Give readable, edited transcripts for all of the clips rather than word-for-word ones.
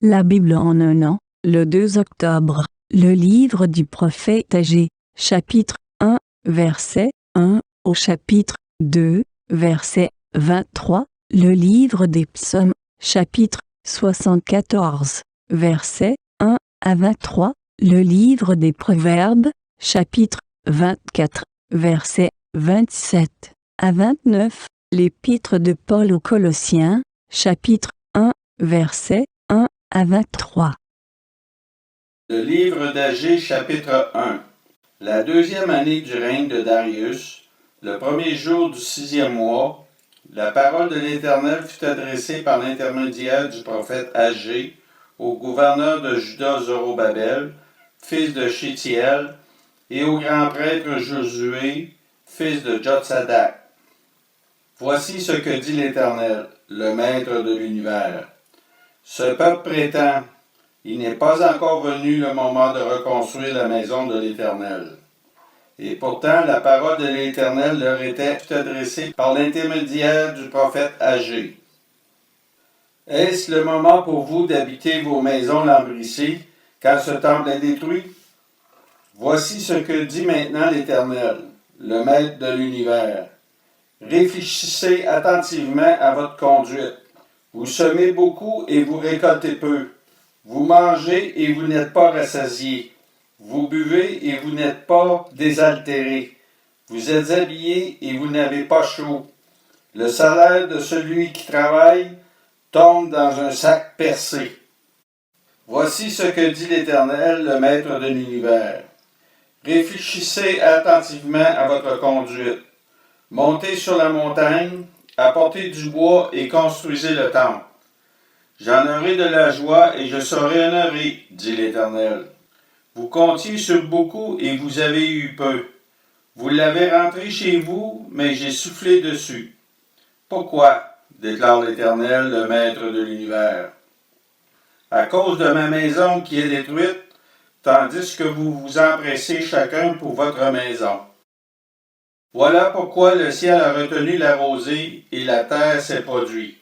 La Bible en un an, le 2 octobre, le livre du prophète Agé, chapitre 1, verset 1 au chapitre 2, verset 23, le livre des psaumes, chapitre 74, verset 1 à 23, le livre des proverbes, chapitre 24, verset 27 à 29, l'épître de Paul aux Colossiens, chapitre 1, verset 1 à 23. Le livre d'Agé, chapitre 1. La deuxième année du règne de Darius, le premier jour du 6e mois, la parole de l'Éternel fut adressée par l'intermédiaire du prophète Agé au gouverneur de Juda Zorobabel, fils de Shealtiel, et au grand prêtre Josué, fils de Jotsadak. Voici ce que dit l'Éternel, le maître de l'univers. Ce peuple prétend: il n'est pas encore venu le moment de reconstruire la maison de l'Éternel. Et pourtant, la parole de l'Éternel leur était adressée par l'intermédiaire du prophète Agé. Est-ce le moment pour vous d'habiter vos maisons lambrissées, quand ce temple est détruit? Voici ce que dit maintenant l'Éternel, le maître de l'univers. Réfléchissez attentivement à votre conduite. Vous semez beaucoup et vous récoltez peu. Vous mangez et vous n'êtes pas rassasiés. Vous buvez et vous n'êtes pas désaltérés. Vous êtes habillés et vous n'avez pas chaud. Le salaire de celui qui travaille tombe dans un sac percé. Voici ce que dit l'Éternel, le maître de l'univers. Réfléchissez attentivement à votre conduite. Montez sur la montagne, apportez du bois et construisez le temple. J'en aurai de la joie et je serai honoré, dit l'Éternel. Vous comptiez sur beaucoup et vous avez eu peu. Vous l'avez rentré chez vous, mais j'ai soufflé dessus. Pourquoi? Déclare l'Éternel, le maître de l'univers. À cause de ma maison qui est détruite, tandis que vous vous empressez chacun pour votre maison. Voilà pourquoi le ciel a retenu la rosée et la terre s'est produite.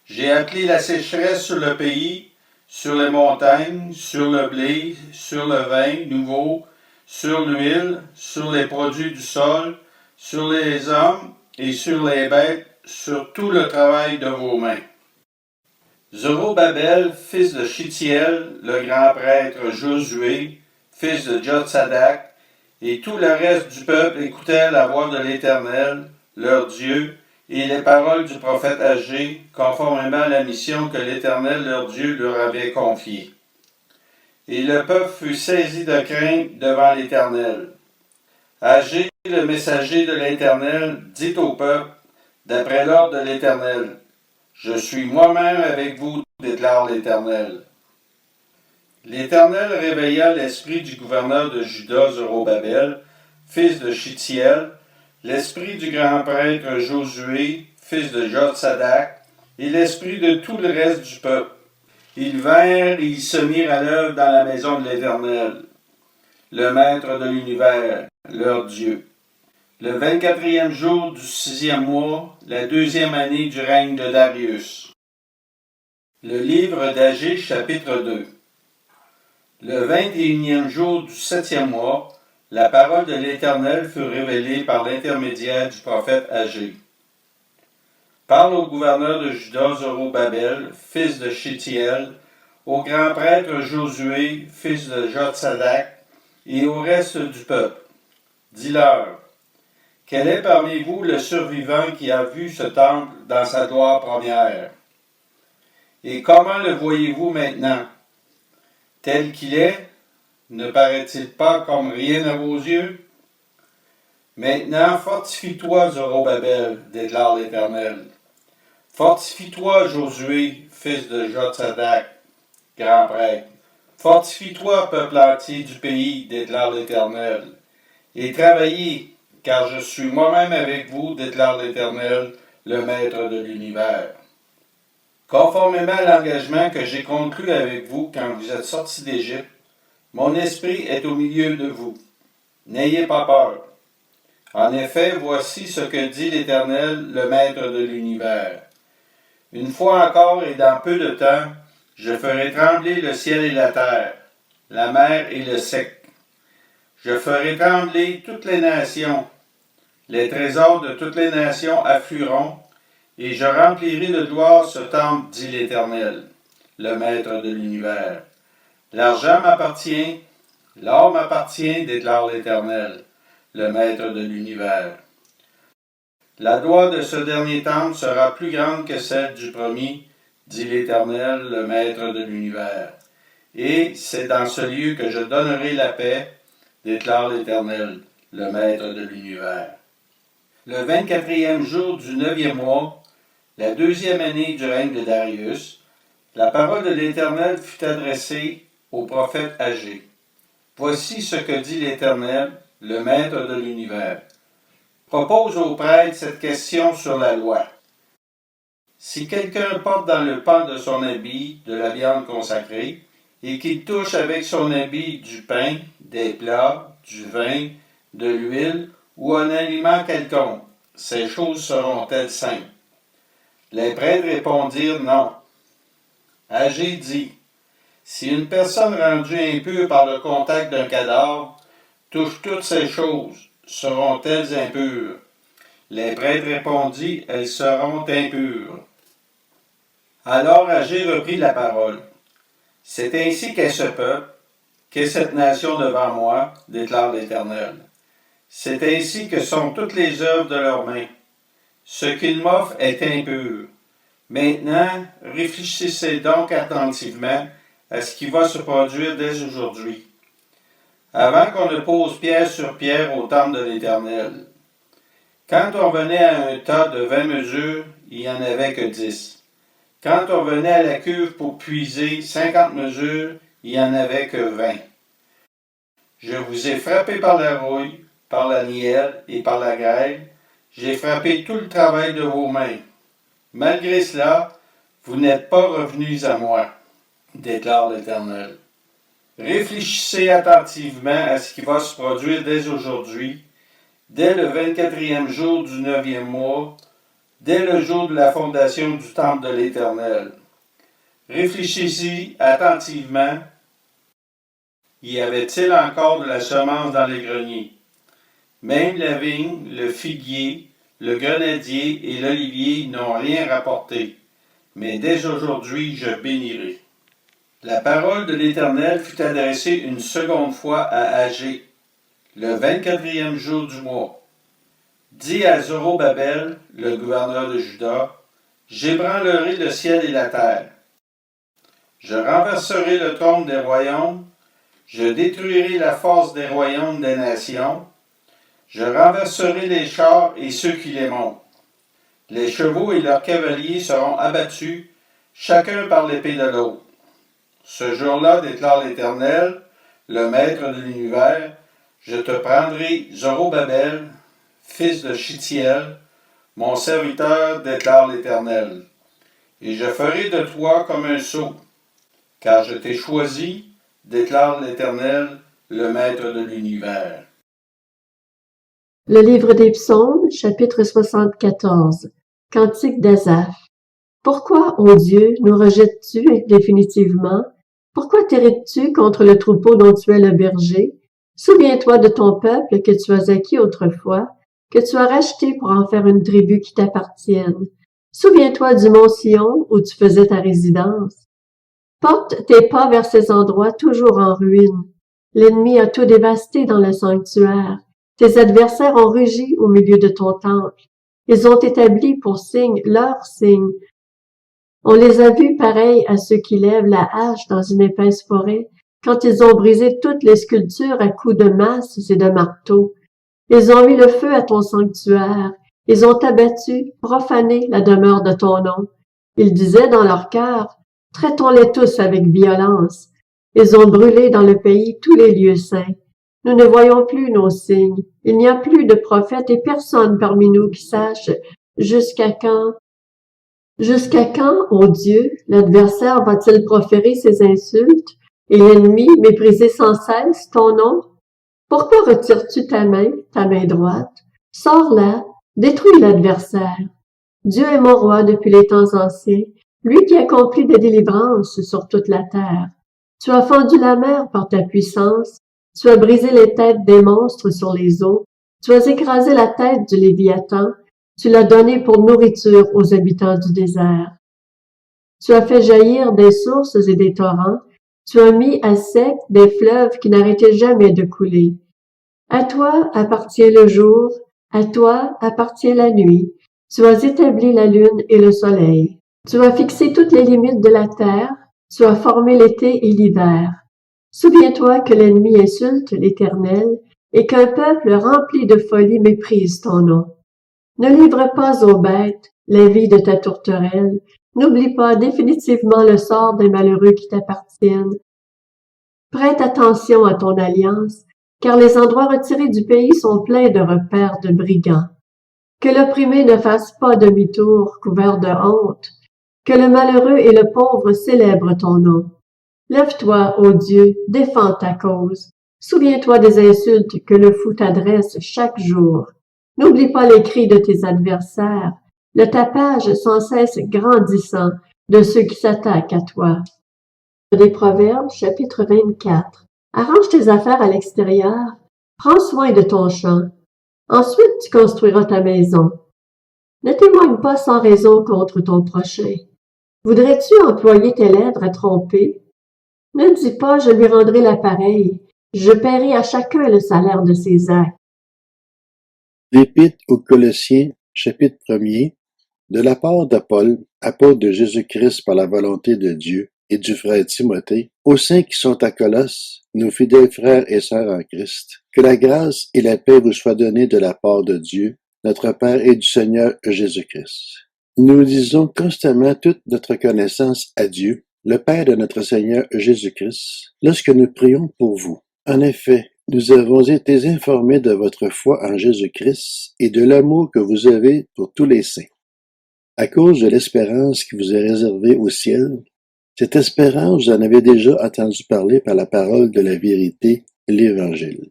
J'ai appelé la sécheresse sur le pays, sur les montagnes, sur le blé, sur le vin nouveau, sur l'huile, sur les produits du sol, sur les hommes et sur les bêtes, sur tout le travail de vos mains. Zorobabel, fils de Shealtiel, le grand prêtre Josué, fils de Jotsadak, et tout le reste du peuple écoutaient la voix de l'Éternel, leur Dieu, et les paroles du prophète Agé, conformément à la mission que l'Éternel, leur Dieu, leur avait confiée. Et le peuple fut saisi de crainte devant l'Éternel. Agé, le messager de l'Éternel, dit au peuple, d'après l'ordre de l'Éternel: je suis moi-même avec vous, déclare l'Éternel. L'Éternel réveilla l'esprit du gouverneur de Juda, Zorobabel, fils de Shealtiel, l'esprit du grand prêtre Josué, fils de Jotsadak, et l'esprit de tout le reste du peuple. Ils vinrent et ils se mirent à l'œuvre dans la maison de l'Éternel, le maître de l'univers, leur Dieu. Le 24e jour du 6e mois, la deuxième année du règne de Darius. Le livre d'Agé, chapitre 2. Le 21e jour du 7e mois, la parole de l'Éternel fut révélée par l'intermédiaire du prophète Agé. Parle au gouverneur de Juda Zorobabel, fils de Shealtiel, au grand prêtre Josué, fils de Jotsadak, et au reste du peuple. Dis-leur: quel est parmi vous le survivant qui a vu ce temple dans sa gloire première? Et comment le voyez-vous maintenant? Tel qu'il est, ne paraît-il pas comme rien à vos yeux? Maintenant, fortifie-toi, Zorobabel, déclare l'Éternel. Fortifie-toi, Josué, fils de Jotsadak, grand prêtre. Fortifie-toi, peuple entier du pays, déclare l'Éternel. Et travaillez, car je suis moi-même avec vous, déclare l'Éternel, le maître de l'univers. Conformément à l'engagement que j'ai conclu avec vous quand vous êtes sortis d'Égypte, mon esprit est au milieu de vous. N'ayez pas peur. En effet, voici ce que dit l'Éternel, le maître de l'univers. Une fois encore et dans peu de temps, Je ferai trembler le ciel et la terre, la mer et le sec. Je ferai trembler toutes les nations. Les trésors de toutes les nations afflueront, et je remplirai de gloire ce temple, dit l'Éternel, le Maître de l'univers. L'argent m'appartient, l'or m'appartient, déclare l'Éternel, le Maître de l'univers. La gloire de ce dernier temple sera plus grande que celle du premier, dit l'Éternel, le Maître de l'univers. Et c'est dans ce lieu que je donnerai la paix, déclare l'Éternel, le Maître de l'univers. Le 24e jour du 9e mois, la 2e année du règne de Darius, la parole de l'Éternel fut adressée au prophète Agé. Voici ce que dit l'Éternel, le Maître de l'univers. Propose aux prêtres cette question sur la loi. Si quelqu'un porte dans le pan de son habit de la viande consacrée, et qu'il touche avec son habit du pain, des plats, du vin, de l'huile, ou un aliment quelconque, ces choses seront-elles saintes? Les prêtres répondirent non. Agé dit, si une personne rendue impure par le contact d'un cadavre touche toutes ces choses, seront-elles impures? Les prêtres répondirent, elles seront impures. Alors Agé reprit la parole. C'est ainsi qu'est ce peuple, qu'est cette nation devant moi, déclare l'Éternel. C'est ainsi que sont toutes les œuvres de leurs mains. Ce qu'ils m'offrent est impur. Maintenant, réfléchissez donc attentivement à ce qui va se produire dès aujourd'hui, avant qu'on ne pose pierre sur pierre au temple de l'Éternel. Quand on venait à un tas de 20 mesures, il n'y en avait que 10. Quand on venait à la cuve pour puiser 50 mesures, il n'y en avait que 20. Je vous ai frappé par la rouille, par la nielle et par la grêle. J'ai frappé tout le travail de vos mains. Malgré cela, vous n'êtes pas revenus à moi, déclare l'Éternel. Réfléchissez attentivement à ce qui va se produire dès aujourd'hui, dès le 24e jour du 9e mois, dès le jour de la fondation du temple de l'Éternel. Réfléchissez attentivement. Y avait-il encore de la semence dans les greniers? Même la vigne, le figuier, le grenadier et l'olivier n'ont rien rapporté. Mais dès aujourd'hui, je bénirai. La parole de l'Éternel fut adressée une seconde fois à Agé, le 24e jour du mois. Dis à Zorobabel, le gouverneur de Juda, j'ébranlerai le ciel et la terre. Je renverserai le trône des royaumes, je détruirai la force des royaumes des nations, je renverserai les chars et ceux qui les montent. Les chevaux et leurs cavaliers seront abattus, chacun par l'épée de l'autre. Ce jour-là, déclare l'Éternel, le Maître de l'univers, je te prendrai Zorobabel, fils de Chitiel, mon serviteur, déclare l'Éternel, et je ferai de toi comme un sceau, car je t'ai choisi, déclare l'Éternel, le Maître de l'univers. Le livre des Psaumes, chapitre 74. Cantique d'Asaph. Pourquoi, ô Dieu, nous rejettes-tu définitivement? Pourquoi t'irrites-tu contre le troupeau dont tu es le berger? Souviens-toi de ton peuple que tu as acquis autrefois, que tu as racheté pour en faire une tribu qui t'appartienne. Souviens-toi du mont Sion où tu faisais ta résidence. Porte tes pas vers ces endroits toujours en ruine. L'ennemi a tout dévasté dans le sanctuaire. Tes adversaires ont rugi au milieu de ton temple. Ils ont établi pour signe leur signe. On les a vus pareils à ceux qui lèvent la hache dans une épaisse forêt, quand ils ont brisé toutes les sculptures à coups de masses et de marteaux. Ils ont mis le feu à ton sanctuaire. Ils ont abattu, profané la demeure de ton nom. Ils disaient dans leur cœur, traitons-les tous avec violence. Ils ont brûlé dans le pays tous les lieux saints. Nous ne voyons plus nos signes. Il n'y a plus de prophètes et personne parmi nous qui sache jusqu'à quand, ô Dieu, l'adversaire va-t-il proférer ses insultes et l'ennemi mépriser sans cesse ton nom? Pourquoi retires-tu ta main droite? Sors-la, détruis l'adversaire. Dieu est mon roi depuis les temps anciens. lui qui accomplit des délivrances sur toute la terre. Tu as fendu la mer par ta puissance, tu as brisé les têtes des monstres sur les eaux, tu as écrasé la tête du Léviathan, tu l'as donné pour nourriture aux habitants du désert. Tu as fait jaillir des sources et des torrents, tu as mis à sec des fleuves qui n'arrêtaient jamais de couler. À toi appartient le jour, à toi appartient la nuit. Tu as établi la lune et le soleil. Tu as fixé toutes les limites de la terre, tu as formé l'été et l'hiver. Souviens-toi que l'ennemi insulte l'Éternel et qu'un peuple rempli de folie méprise ton nom. Ne livre pas aux bêtes la vie de ta tourterelle, n'oublie pas définitivement le sort des malheureux qui t'appartiennent. Prête attention à ton alliance, car les endroits retirés du pays sont pleins de repères de brigands. Que l'opprimé ne fasse pas demi-tour couvert de honte, que le malheureux et le pauvre célèbrent ton nom. Lève-toi, ô Dieu, défends ta cause. Souviens-toi des insultes que le fou t'adresse chaque jour. N'oublie pas les cris de tes adversaires, le tapage sans cesse grandissant de ceux qui s'attaquent à toi. Des Proverbes, chapitre 24. Arrange tes affaires à l'extérieur, prends soin de ton champ. Ensuite tu construiras ta maison. Ne témoigne pas sans raison contre ton prochain. Voudrais-tu employer tes lèvres à tromper? Ne dis pas, je lui rendrai l'appareil. Je paierai à chacun le salaire de ses actes. L'Épître aux Colossiens, chapitre 1er, de la part de Paul, apôtre de Jésus-Christ par la volonté de Dieu, et du frère Timothée, aux saints qui sont à Colosse, nos fidèles frères et sœurs en Christ, que la grâce et la paix vous soient données de la part de Dieu, notre Père et du Seigneur Jésus-Christ. Nous disons constamment toute notre connaissance à Dieu, le Père de notre Seigneur Jésus-Christ, lorsque nous prions pour vous. En effet, nous avons été informés de votre foi en Jésus-Christ et de l'amour que vous avez pour tous les saints. À cause de l'espérance qui vous est réservée au ciel, cette espérance, vous en avez déjà entendu parler par la parole de la vérité, l'Évangile.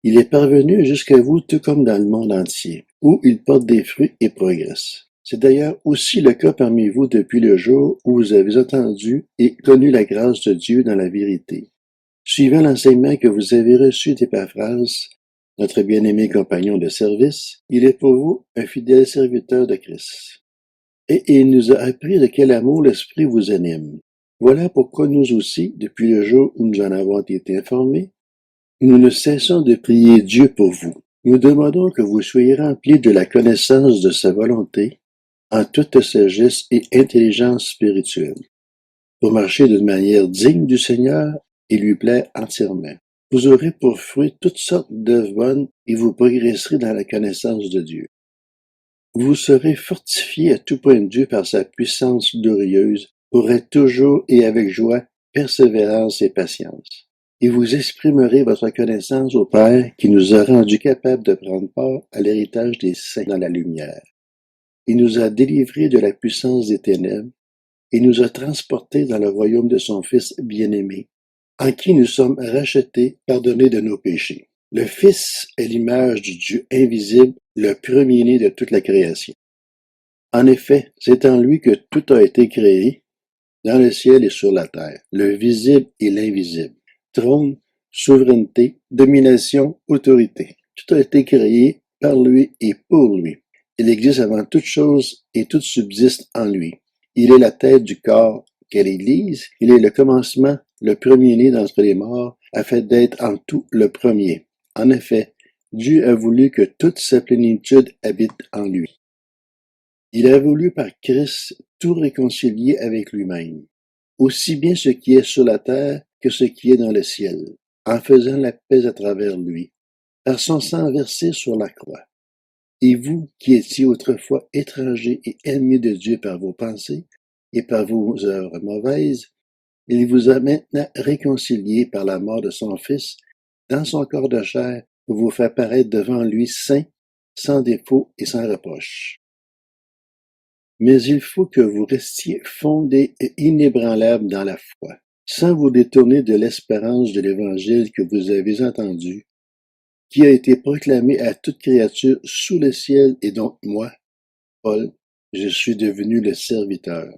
Il est parvenu jusqu'à vous tout comme dans le monde entier, où il porte des fruits et progresse. C'est d'ailleurs aussi le cas parmi vous depuis le jour où vous avez entendu et connu la grâce de Dieu dans la vérité. Suivant l'enseignement que vous avez reçu d'Épaphras, notre bien-aimé compagnon de service, il est pour vous un fidèle serviteur de Christ. Et il nous a appris de quel amour l'Esprit vous anime. Voilà pourquoi nous aussi, depuis le jour où nous en avons été informés, nous ne cessons de prier Dieu pour vous. Nous demandons que vous soyez remplis de la connaissance de sa volonté, en toute sagesse et intelligence spirituelle, pour marcher d'une manière digne du Seigneur et lui plaire entièrement. Vous aurez pour fruit toutes sortes d'œuvres bonnes et vous progresserez dans la connaissance de Dieu. Vous serez fortifiés à tout point de vue par sa puissance glorieuse pour être toujours et avec joie, persévérance et patience. Et vous exprimerez votre connaissance au Père qui nous a rendus capables de prendre part à l'héritage des saints dans la lumière. Il nous a délivrés de la puissance des ténèbres et nous a transportés dans le royaume de son Fils bien-aimé, en qui nous sommes rachetés, pardonnés de nos péchés. Le Fils est l'image du Dieu invisible, le premier-né de toute la création. En effet, c'est en lui que tout a été créé, dans le ciel et sur la terre, le visible et l'invisible. Trône, souveraineté, domination, autorité. Tout a été créé par lui et pour lui. Il existe avant toute chose et tout subsiste en lui. Il est la tête du corps qu'est l'Église. Il est le commencement, le premier-né d'entre les morts, afin d'être en tout le premier. En effet, Dieu a voulu que toute sa plénitude habite en lui. Il a voulu par Christ tout réconcilier avec lui-même, aussi bien ce qui est sur la terre que ce qui est dans le ciel, en faisant la paix à travers lui, par son sang versé sur la croix. Et vous, qui étiez autrefois étrangers et ennemis de Dieu par vos pensées et par vos œuvres mauvaises, il vous a maintenant réconciliés par la mort de son Fils dans son corps de chair pour vous faire paraître devant lui saint, sans défaut et sans reproche. Mais il faut que vous restiez fondés et inébranlables dans la foi, sans vous détourner de l'espérance de l'Évangile que vous avez entendu, qui a été proclamé à toute créature sous le ciel et dont moi, Paul, je suis devenu le serviteur.